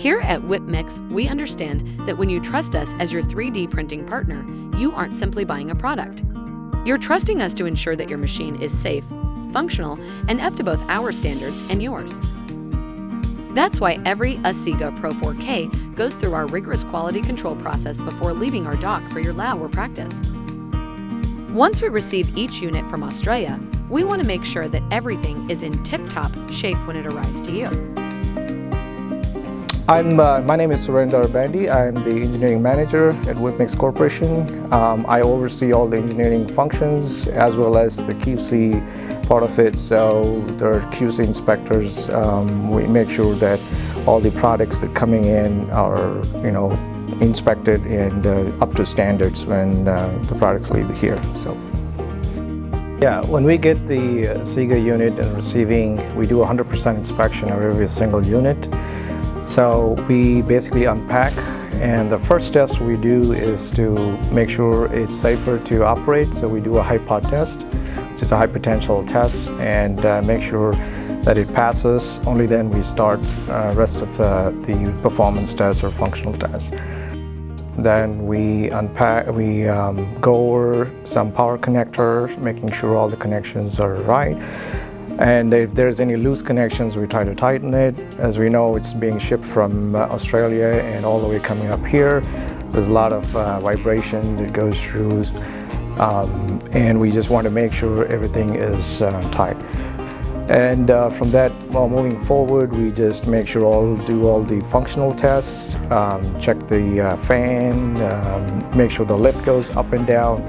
Here at Whip-Mix, we understand that when you trust us as your 3D printing partner, you aren't simply buying a product. You're trusting us to ensure that your machine is safe, functional, and up to both our standards and yours. That's why every Asiga Pro 4K goes through our rigorous quality control process before leaving our dock for your lab or practice. Once we receive each unit from Australia, we want to make sure that everything is in tip-top shape when it arrives to you. My name is Surendra Bandi. I'm the engineering manager at Whip-Mix Corporation. I oversee all the engineering functions as well as the QC part of it. So there are QC inspectors. We make sure that all the products that are coming in are, inspected and up to standards when the products leave here. So. Yeah, when we get the Asiga unit and receiving, we do 100% inspection of every single unit. So we basically unpack, and the first test we do is to make sure it's safer to operate. So we do a high pot test, which is a high potential test, and make sure that it passes. Only then we start rest of the performance tests or functional tests. Then we unpack, we go over some power connectors, making sure all the connections are right. And if there's any loose connections, we try to tighten it. As we know, it's being shipped from Australia and all the way coming up here. There's a lot of vibration that goes through, and we just want to make sure everything is tight. And from that, moving forward, we just make sure do all the functional tests, check the fan, make sure the lift goes up and down,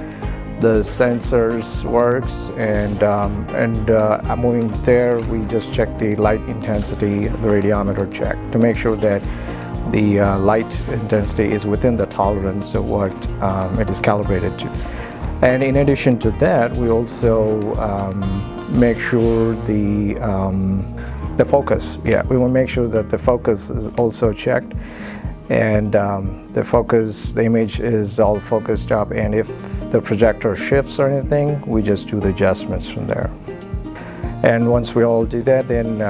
the sensors works, and moving there, we just check the light intensity, the radiometer check to make sure that the light intensity is within the tolerance of what it is calibrated to. And in addition to that, we also make sure the focus. Yeah, we want to make sure that the focus is also checked, and the focus, the image is all focused up. And if the projector shifts or anything, we just do the adjustments from there. And once we all do that, then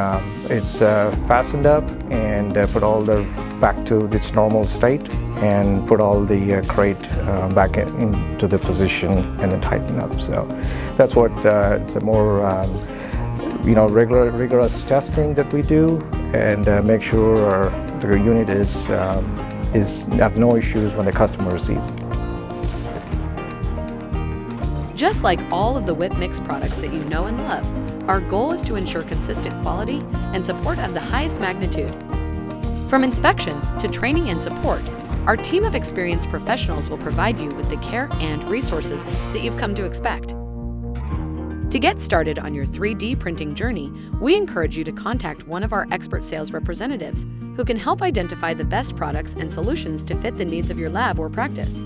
it's fastened up and put all the back to its normal state, and put all the crate back into the position and then tighten up. So that's what it's a more rigorous testing that we do, and make sure the unit has no issues when the customer receives it. Just like all of the Whip-Mix products that you know and love, our goal is to ensure consistent quality and support of the highest magnitude. From inspection to training and support, our team of experienced professionals will provide you with the care and resources that you've come to expect. To get started on your 3D printing journey, we encourage you to contact one of our expert sales representatives who can help identify the best products and solutions to fit the needs of your lab or practice.